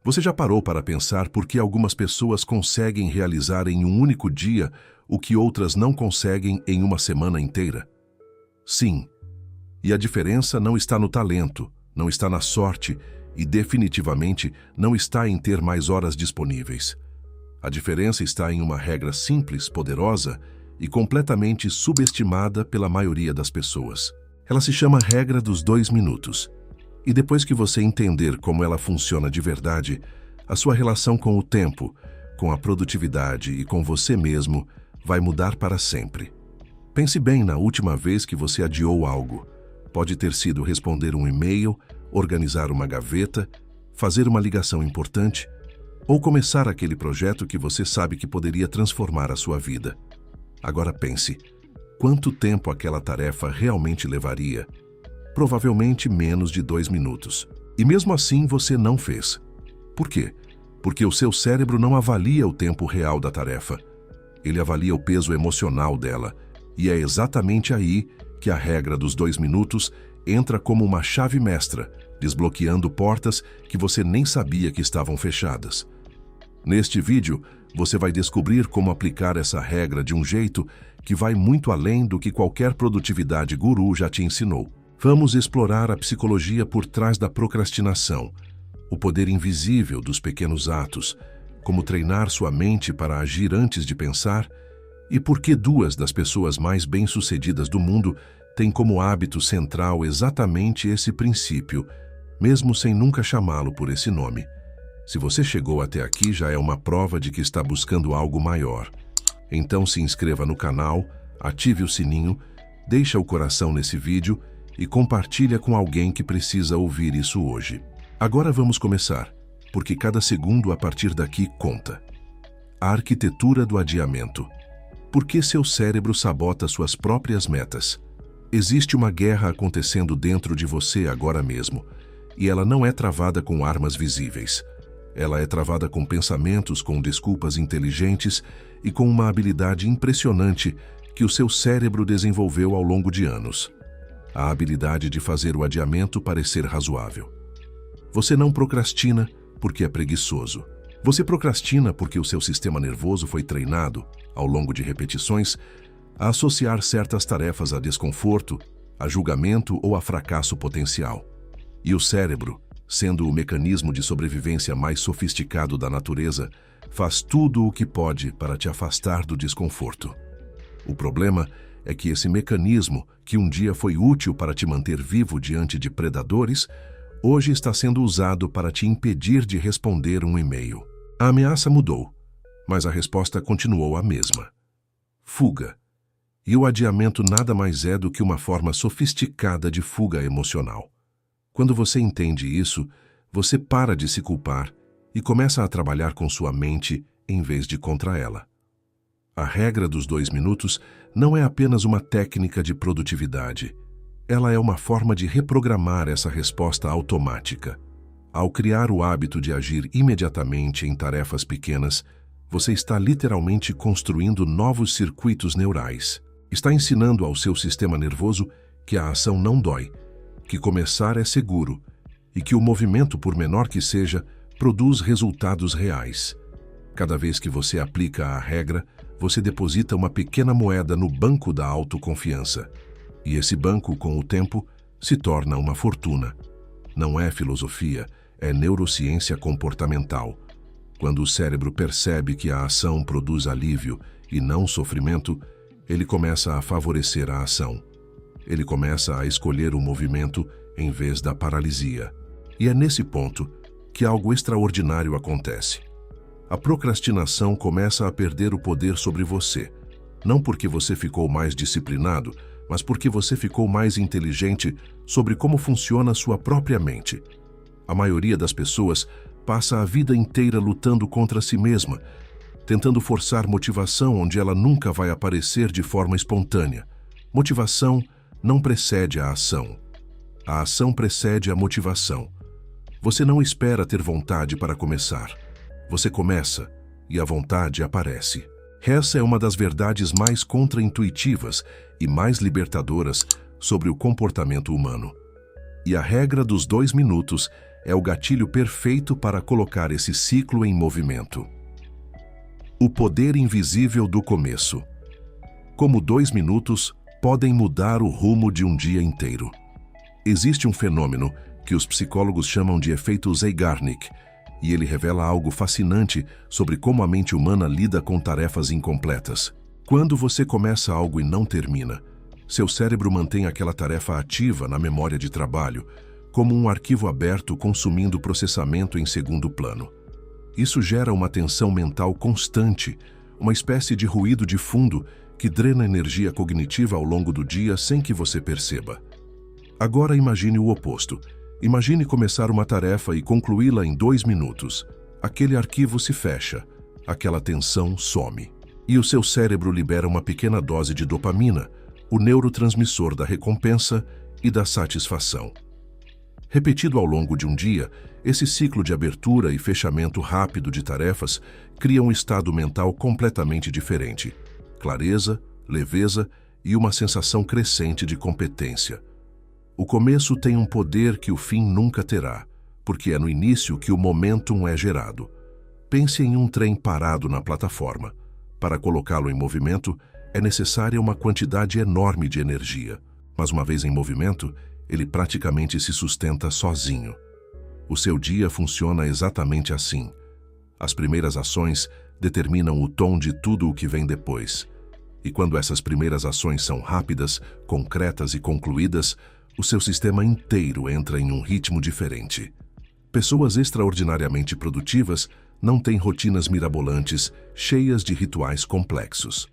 Você já parou para pensar por que algumas pessoas conseguem realizar em um único dia o que outras não conseguem em uma semana inteira? Sim. E a diferença não está no talento, não está na sorte e definitivamente não está em ter mais horas disponíveis. A diferença está em uma regra simples, poderosa e completamente subestimada pela maioria das pessoas. Ela se chama regra dos 2 minutos. E depois que você entender como ela funciona de verdade, a sua relação com o tempo, com a produtividade e com você mesmo vai mudar para sempre. Pense bem na última vez que você adiou algo. Pode ter sido responder um e-mail, organizar uma gaveta, fazer uma ligação importante ou começar aquele projeto que você sabe que poderia transformar a sua vida. Agora pense, quanto tempo aquela tarefa realmente levaria? Provavelmente menos de 2 minutos. E mesmo assim você não fez. Por quê? Porque o seu cérebro não avalia o tempo real da tarefa. Ele avalia o peso emocional dela. E é exatamente aí que a regra dos 2 minutos entra como uma chave mestra, desbloqueando portas que você nem sabia que estavam fechadas. Neste vídeo, você vai descobrir como aplicar essa regra de um jeito que vai muito além do que qualquer produtividade guru já te ensinou. Vamos explorar a psicologia por trás da procrastinação, o poder invisível dos pequenos atos, como treinar sua mente para agir antes de pensar, e por que 2 das pessoas mais bem-sucedidas do mundo têm como hábito central exatamente esse princípio, mesmo sem nunca chamá-lo por esse nome. Se você chegou até aqui, já é uma prova de que está buscando algo maior. Então se inscreva no canal, ative o sininho, deixa o coração nesse vídeo e compartilha com alguém que precisa ouvir isso hoje. Agora vamos começar, porque cada segundo a partir daqui conta. A arquitetura do adiamento. Por que seu cérebro sabota suas próprias metas? Existe uma guerra acontecendo dentro de você agora mesmo, e ela não é travada com armas visíveis. Ela é travada com pensamentos, com desculpas inteligentes e com uma habilidade impressionante que o seu cérebro desenvolveu ao longo de anos. A habilidade de fazer o adiamento parecer razoável. Você não procrastina porque é preguiçoso. Você procrastina porque o seu sistema nervoso foi treinado, ao longo de repetições, a associar certas tarefas a desconforto, a julgamento ou a fracasso potencial. E o cérebro, sendo o mecanismo de sobrevivência mais sofisticado da natureza, faz tudo o que pode para te afastar do desconforto. O problema é que esse mecanismo, que um dia foi útil para te manter vivo diante de predadores, hoje está sendo usado para te impedir de responder um e-mail. A ameaça mudou, mas a resposta continuou a mesma. Fuga. E o adiamento nada mais é do que uma forma sofisticada de fuga emocional. Quando você entende isso, você para de se culpar e começa a trabalhar com sua mente em vez de contra ela. A regra dos 2 minutos não é apenas uma técnica de produtividade. Ela é uma forma de reprogramar essa resposta automática. Ao criar o hábito de agir imediatamente em tarefas pequenas, você está literalmente construindo novos circuitos neurais. Está ensinando ao seu sistema nervoso que a ação não dói, que começar é seguro e que o movimento, por menor que seja, produz resultados reais. Cada vez que você aplica a regra, você deposita uma pequena moeda no banco da autoconfiança. E esse banco, com o tempo, se torna uma fortuna. Não é filosofia, é neurociência comportamental. Quando o cérebro percebe que a ação produz alívio e não sofrimento, ele começa a favorecer a ação. Ele começa a escolher o movimento em vez da paralisia. E é nesse ponto que algo extraordinário acontece. A procrastinação começa a perder o poder sobre você, não porque você ficou mais disciplinado, mas porque você ficou mais inteligente sobre como funciona sua própria mente. A maioria das pessoas passa a vida inteira lutando contra si mesma, tentando forçar motivação onde ela nunca vai aparecer de forma espontânea. Motivação não precede a ação. A ação precede a motivação. Você não espera ter vontade para começar. Você começa e a vontade aparece. Essa é uma das verdades mais contraintuitivas e mais libertadoras sobre o comportamento humano. E a regra dos 2 minutos é o gatilho perfeito para colocar esse ciclo em movimento. O poder invisível do começo. Como 2 minutos podem mudar o rumo de um dia inteiro. Existe um fenômeno que os psicólogos chamam de efeito Zeigarnik, e ele revela algo fascinante sobre como a mente humana lida com tarefas incompletas. Quando você começa algo e não termina, seu cérebro mantém aquela tarefa ativa na memória de trabalho, como um arquivo aberto consumindo processamento em segundo plano. Isso gera uma tensão mental constante, uma espécie de ruído de fundo que drena energia cognitiva ao longo do dia sem que você perceba. Agora imagine o oposto. Imagine começar uma tarefa e concluí-la em 2 minutos. Aquele arquivo se fecha, aquela tensão some. E o seu cérebro libera uma pequena dose de dopamina, o neurotransmissor da recompensa e da satisfação. Repetido ao longo de um dia, esse ciclo de abertura e fechamento rápido de tarefas cria um estado mental completamente diferente. Clareza, leveza e uma sensação crescente de competência. O começo tem um poder que o fim nunca terá, porque é no início que o momentum é gerado. Pense em um trem parado na plataforma. Para colocá-lo em movimento, é necessária uma quantidade enorme de energia, mas uma vez em movimento, ele praticamente se sustenta sozinho. O seu dia funciona exatamente assim. As primeiras ações determinam o tom de tudo o que vem depois. E quando essas primeiras ações são rápidas, concretas e concluídas, o seu sistema inteiro entra em um ritmo diferente. Pessoas extraordinariamente produtivas não têm rotinas mirabolantes, cheias de rituais complexos.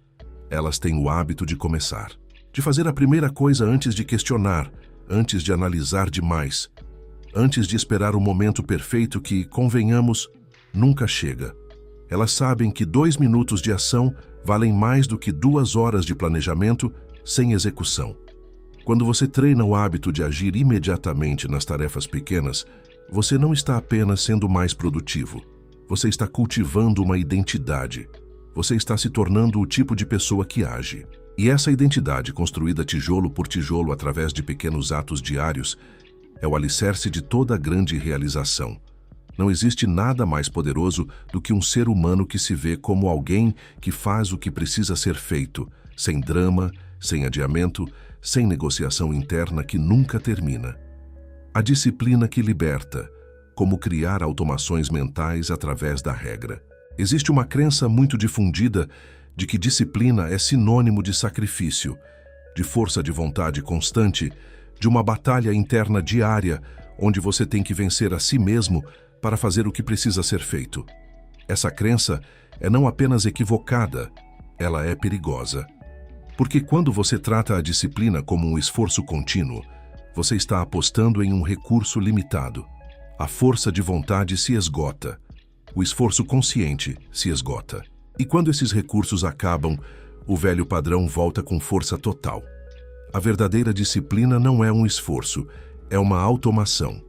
Elas têm o hábito de começar, de fazer a primeira coisa antes de questionar, antes de analisar demais, antes de esperar o momento perfeito que, convenhamos, nunca chega. Elas sabem que 2 minutos de ação valem mais do que 2 horas de planejamento sem execução. Quando você treina o hábito de agir imediatamente nas tarefas pequenas, você não está apenas sendo mais produtivo. Você está cultivando uma identidade. Você está se tornando o tipo de pessoa que age. E essa identidade, construída tijolo por tijolo através de pequenos atos diários, é o alicerce de toda grande realização. Não existe nada mais poderoso do que um ser humano que se vê como alguém que faz o que precisa ser feito, sem drama, sem adiamento, sem negociação interna que nunca termina. A disciplina que liberta, como criar automações mentais através da regra. Existe uma crença muito difundida de que disciplina é sinônimo de sacrifício, de força de vontade constante, de uma batalha interna diária, onde você tem que vencer a si mesmo para fazer o que precisa ser feito. Essa crença é não apenas equivocada, ela é perigosa. Porque quando você trata a disciplina como um esforço contínuo, você está apostando em um recurso limitado. A força de vontade se esgota. O esforço consciente se esgota. E quando esses recursos acabam, o velho padrão volta com força total. A verdadeira disciplina não é um esforço, é uma automação.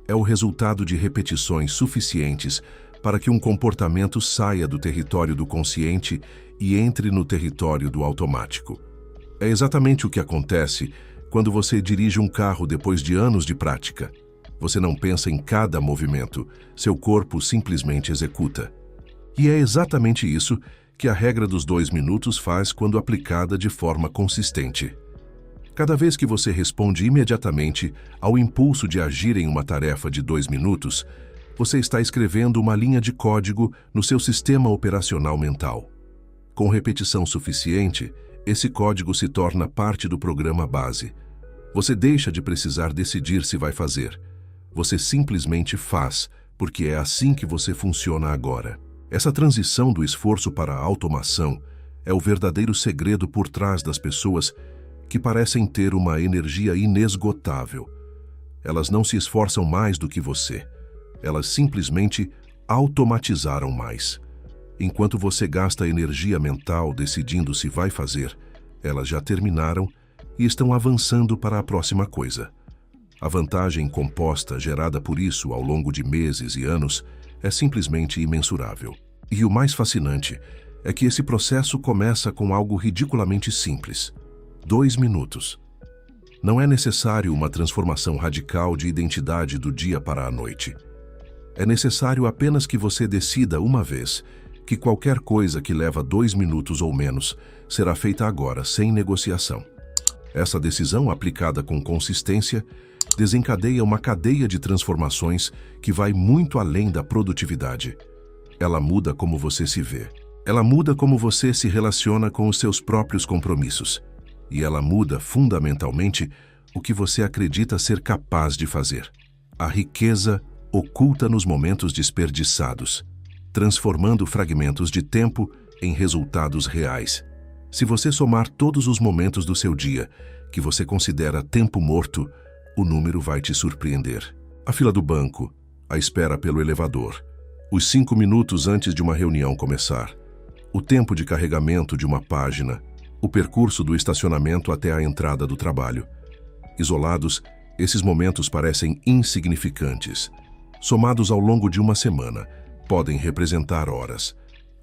É o resultado de repetições suficientes para que um comportamento saia do território do consciente e entre no território do automático. É exatamente o que acontece quando você dirige um carro depois de anos de prática. Você não pensa em cada movimento, seu corpo simplesmente executa. E é exatamente isso que a regra dos 2 minutos faz quando aplicada de forma consistente. Cada vez que você responde imediatamente ao impulso de agir em uma tarefa de 2 minutos, você está escrevendo uma linha de código no seu sistema operacional mental. Com repetição suficiente, esse código se torna parte do programa base. Você deixa de precisar decidir se vai fazer. Você simplesmente faz, porque é assim que você funciona agora. Essa transição do esforço para a automação é o verdadeiro segredo por trás das pessoas que parecem ter uma energia inesgotável. Elas não se esforçam mais do que você. Elas simplesmente automatizaram mais. Enquanto você gasta energia mental decidindo se vai fazer, elas já terminaram e estão avançando para a próxima coisa. A vantagem composta gerada por isso ao longo de meses e anos é simplesmente imensurável. E o mais fascinante é que esse processo começa com algo ridiculamente simples. 2 minutos. Não é necessário uma transformação radical de identidade do dia para a noite. É necessário apenas que você decida uma vez que qualquer coisa que leva 2 minutos ou menos será feita agora, sem negociação. Essa decisão, aplicada com consistência, desencadeia uma cadeia de transformações que vai muito além da produtividade. Ela muda como você se vê. Ela muda como você se relaciona com os seus próprios compromissos. E ela muda, fundamentalmente, o que você acredita ser capaz de fazer. A riqueza oculta nos momentos desperdiçados, transformando fragmentos de tempo em resultados reais. Se você somar todos os momentos do seu dia que você considera tempo morto, o número vai te surpreender. A fila do banco, a espera pelo elevador, os 5 minutos antes de uma reunião começar, o tempo de carregamento de uma página, o percurso do estacionamento até a entrada do trabalho. Isolados, esses momentos parecem insignificantes. Somados ao longo de uma semana, podem representar horas.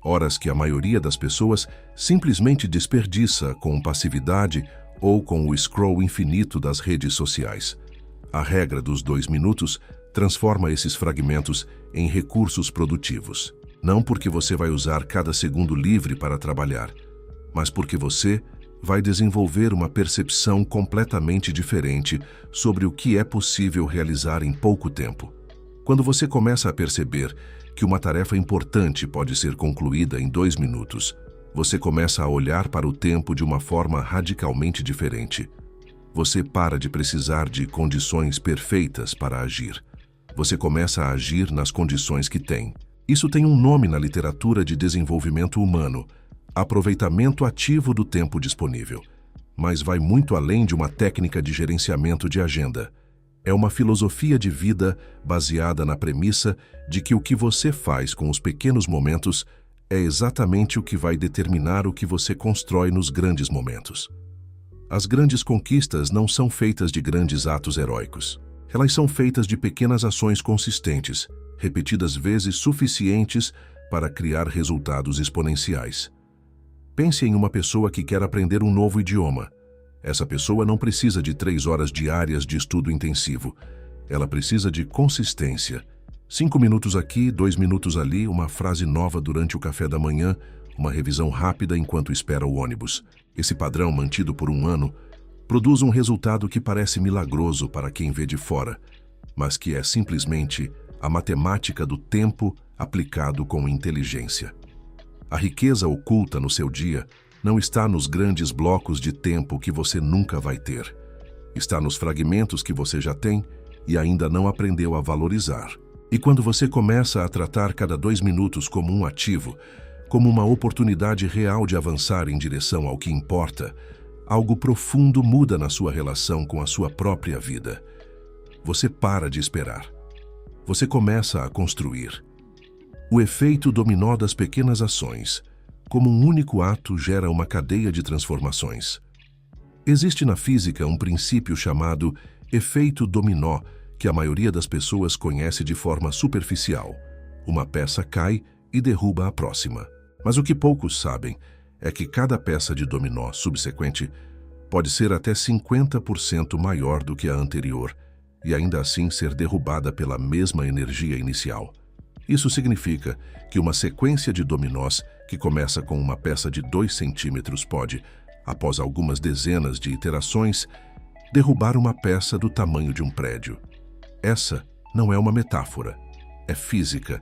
Horas que a maioria das pessoas simplesmente desperdiça com passividade ou com o scroll infinito das redes sociais. A regra dos 2 minutos transforma esses fragmentos em recursos produtivos. Não porque você vai usar cada segundo livre para trabalhar, mas porque você vai desenvolver uma percepção completamente diferente sobre o que é possível realizar em pouco tempo. Quando você começa a perceber que uma tarefa importante pode ser concluída em 2 minutos, você começa a olhar para o tempo de uma forma radicalmente diferente. Você para de precisar de condições perfeitas para agir. Você começa a agir nas condições que tem. Isso tem um nome na literatura de desenvolvimento humano: aproveitamento ativo do tempo disponível. Mas vai muito além de uma técnica de gerenciamento de agenda. É uma filosofia de vida baseada na premissa de que o que você faz com os pequenos momentos é exatamente o que vai determinar o que você constrói nos grandes momentos. As grandes conquistas não são feitas de grandes atos heróicos. Elas são feitas de pequenas ações consistentes, repetidas vezes suficientes para criar resultados exponenciais. Pense em uma pessoa que quer aprender um novo idioma. Essa pessoa não precisa de 3 horas diárias de estudo intensivo. Ela precisa de consistência. 5 minutos aqui, 2 minutos ali, uma frase nova durante o café da manhã, uma revisão rápida enquanto espera o ônibus. Esse padrão, mantido por 1 ano, produz um resultado que parece milagroso para quem vê de fora, mas que é simplesmente a matemática do tempo aplicado com inteligência. A riqueza oculta no seu dia não está nos grandes blocos de tempo que você nunca vai ter. Está nos fragmentos que você já tem e ainda não aprendeu a valorizar. E quando você começa a tratar cada 2 minutos como um ativo, como uma oportunidade real de avançar em direção ao que importa, algo profundo muda na sua relação com a sua própria vida. Você para de esperar. Você começa a construir. O efeito dominó das pequenas ações, como um único ato, gera uma cadeia de transformações. Existe na física um princípio chamado efeito dominó, que a maioria das pessoas conhece de forma superficial. Uma peça cai e derruba a próxima. Mas o que poucos sabem é que cada peça de dominó subsequente pode ser até 50% maior do que a anterior e ainda assim ser derrubada pela mesma energia inicial. Isso significa que uma sequência de dominós que começa com uma peça de 2 centímetros pode, após algumas dezenas de iterações, derrubar uma peça do tamanho de um prédio. Essa não é uma metáfora, é física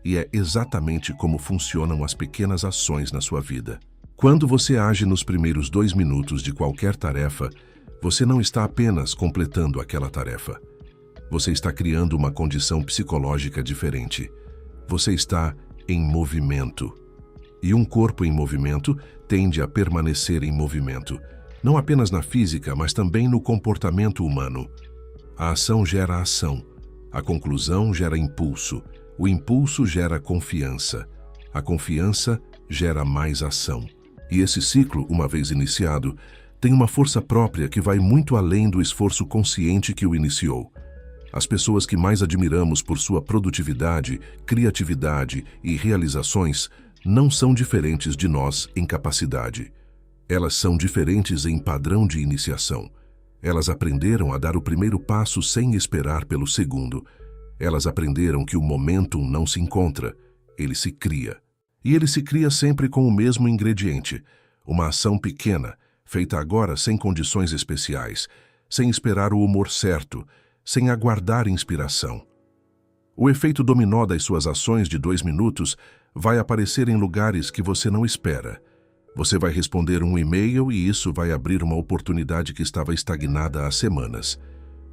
e é exatamente como funcionam as pequenas ações na sua vida. Quando você age nos primeiros 2 minutos de qualquer tarefa, você não está apenas completando aquela tarefa. Você está criando uma condição psicológica diferente. Você está em movimento. E um corpo em movimento tende a permanecer em movimento, não apenas na física, mas também no comportamento humano. A ação gera ação. A conclusão gera impulso. O impulso gera confiança. A confiança gera mais ação. E esse ciclo, uma vez iniciado, tem uma força própria que vai muito além do esforço consciente que o iniciou. As pessoas que mais admiramos por sua produtividade, criatividade e realizações não são diferentes de nós em capacidade. Elas são diferentes em padrão de iniciação. Elas aprenderam a dar o primeiro passo sem esperar pelo segundo. Elas aprenderam que o momentum não se encontra, ele se cria. E ele se cria sempre com o mesmo ingrediente, uma ação pequena, feita agora sem condições especiais, sem esperar o humor certo, sem aguardar inspiração. O efeito dominó das suas ações de 2 minutos vai aparecer em lugares que você não espera. Você vai responder um e-mail e isso vai abrir uma oportunidade que estava estagnada há semanas.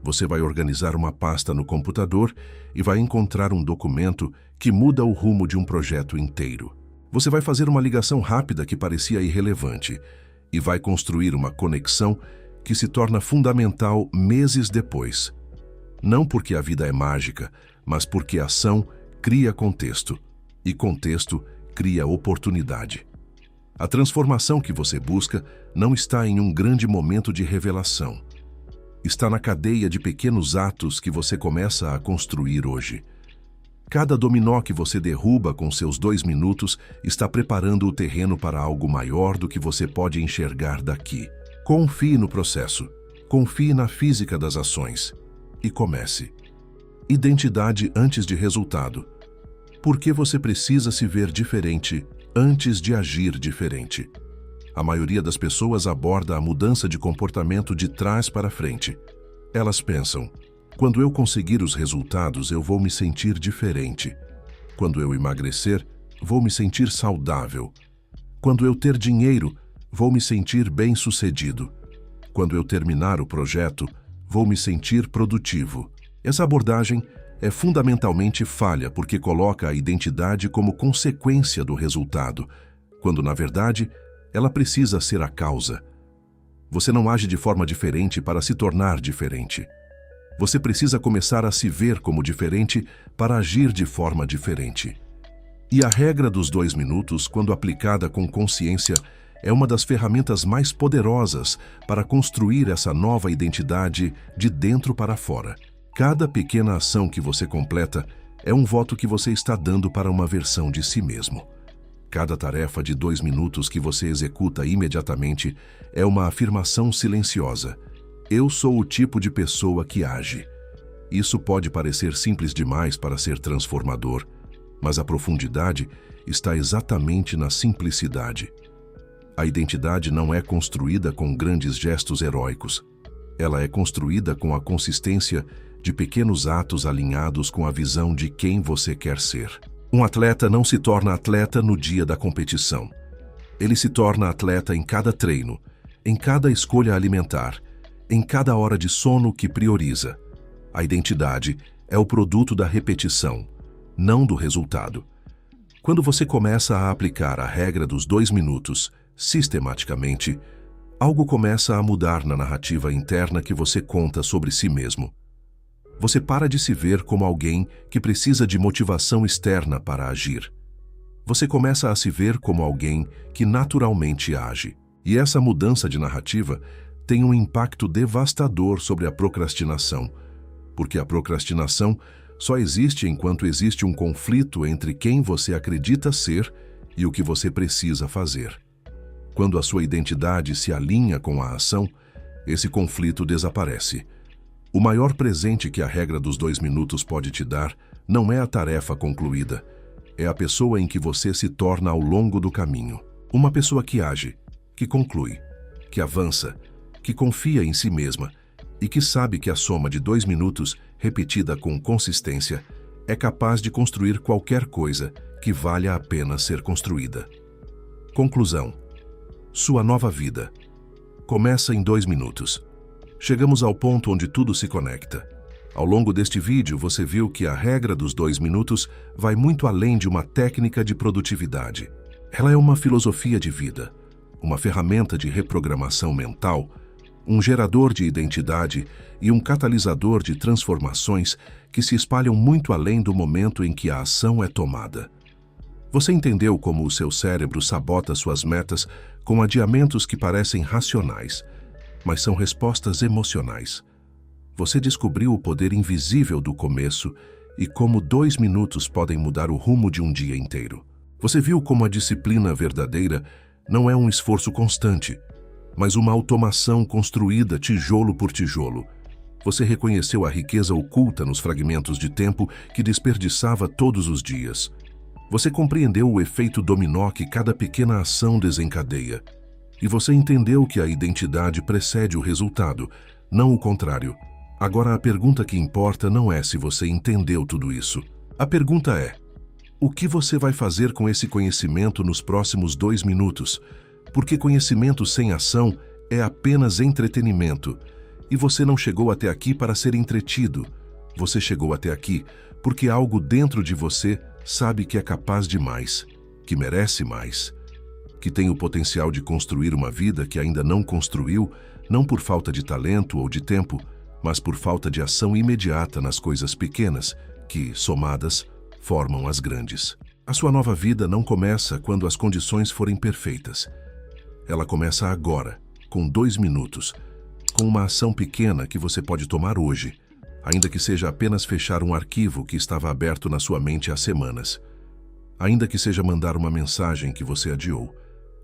Você vai organizar uma pasta no computador e vai encontrar um documento que muda o rumo de um projeto inteiro. Você vai fazer uma ligação rápida que parecia irrelevante e vai construir uma conexão que se torna fundamental meses depois. Não porque a vida é mágica, mas porque a ação cria contexto e contexto cria oportunidade. A transformação que você busca não está em um grande momento de revelação. Está na cadeia de pequenos atos que você começa a construir hoje. Cada dominó que você derruba com seus 2 minutos está preparando o terreno para algo maior do que você pode enxergar daqui. Confie no processo, confie na física das ações e comece. Identidade antes de resultado. Por que você precisa se ver diferente antes de agir diferente? A maioria das pessoas aborda a mudança de comportamento de trás para frente. Elas pensam: quando eu conseguir os resultados, eu vou me sentir diferente. Quando eu emagrecer, vou me sentir saudável. Quando eu ter dinheiro, vou me sentir bem-sucedido. Quando eu terminar o projeto, vou me sentir produtivo. Essa abordagem é fundamentalmente falha porque coloca a identidade como consequência do resultado, quando, na verdade, ela precisa ser a causa. Você não age de forma diferente para se tornar diferente. Você precisa começar a se ver como diferente para agir de forma diferente. E a regra dos 2 minutos, quando aplicada com consciência, é uma das ferramentas mais poderosas para construir essa nova identidade de dentro para fora. Cada pequena ação que você completa é um voto que você está dando para uma versão de si mesmo. Cada tarefa de 2 minutos que você executa imediatamente é uma afirmação silenciosa. Eu sou o tipo de pessoa que age. Isso pode parecer simples demais para ser transformador, mas a profundidade está exatamente na simplicidade. A identidade não é construída com grandes gestos heróicos. Ela é construída com a consistência de pequenos atos alinhados com a visão de quem você quer ser. Um atleta não se torna atleta no dia da competição. Ele se torna atleta em cada treino, em cada escolha alimentar, em cada hora de sono que prioriza. A identidade é o produto da repetição, não do resultado. Quando você começa a aplicar a regra dos 2 minutos sistematicamente, algo começa a mudar na narrativa interna que você conta sobre si mesmo. Você para de se ver como alguém que precisa de motivação externa para agir. Você começa a se ver como alguém que naturalmente age. E essa mudança de narrativa tem um impacto devastador sobre a procrastinação, porque a procrastinação só existe enquanto existe um conflito entre quem você acredita ser e o que você precisa fazer. Quando a sua identidade se alinha com a ação, esse conflito desaparece. O maior presente que a regra dos 2 minutos pode te dar não é a tarefa concluída, é a pessoa em que você se torna ao longo do caminho. Uma pessoa que age, que conclui, que avança, que confia em si mesma e que sabe que a soma de 2 minutos, repetida com consistência, é capaz de construir qualquer coisa que valha a pena ser construída. Conclusão. Sua nova vida começa em 2 minutos. Chegamos ao ponto onde tudo se conecta. Ao longo deste vídeo, você viu que a regra dos 2 minutos vai muito além de uma técnica de produtividade. Ela é uma filosofia de vida, uma ferramenta de reprogramação mental, um gerador de identidade e um catalisador de transformações que se espalham muito além do momento em que a ação é tomada. Você entendeu como o seu cérebro sabota suas metas com adiamentos que parecem racionais, mas são respostas emocionais. Você descobriu o poder invisível do começo e como 2 minutos podem mudar o rumo de um dia inteiro. Você viu como a disciplina verdadeira não é um esforço constante, mas uma automação construída tijolo por tijolo. Você reconheceu a riqueza oculta nos fragmentos de tempo que desperdiçava todos os dias. Você compreendeu o efeito dominó que cada pequena ação desencadeia. E você entendeu que a identidade precede o resultado, não o contrário. Agora a pergunta que importa não é se você entendeu tudo isso. A pergunta é: o que você vai fazer com esse conhecimento nos próximos 2 minutos? Porque conhecimento sem ação é apenas entretenimento. E você não chegou até aqui para ser entretido. Você chegou até aqui porque algo dentro de você sabe que é capaz de mais, que merece mais, que tem o potencial de construir uma vida que ainda não construiu, não por falta de talento ou de tempo, mas por falta de ação imediata nas coisas pequenas, que, somadas, formam as grandes. A sua nova vida não começa quando as condições forem perfeitas. Ela começa agora, com 2 minutos, com uma ação pequena que você pode tomar hoje, ainda que seja apenas fechar um arquivo que estava aberto na sua mente há semanas, ainda que seja mandar uma mensagem que você adiou,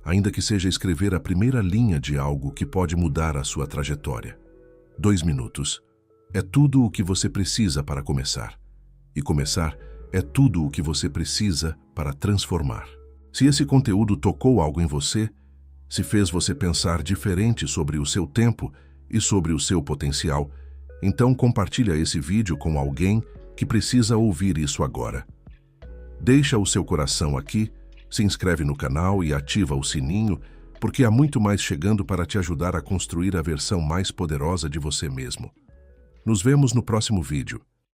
ainda que seja escrever a primeira linha de algo que pode mudar a sua trajetória. 2 minutos é tudo o que você precisa para começar. E começar é tudo o que você precisa para transformar. Se esse conteúdo tocou algo em você, se fez você pensar diferente sobre o seu tempo e sobre o seu potencial, então compartilha esse vídeo com alguém que precisa ouvir isso agora. Deixa o seu coração aqui, se inscreve no canal e ativa o sininho, porque há muito mais chegando para te ajudar a construir a versão mais poderosa de você mesmo. Nos vemos no próximo vídeo.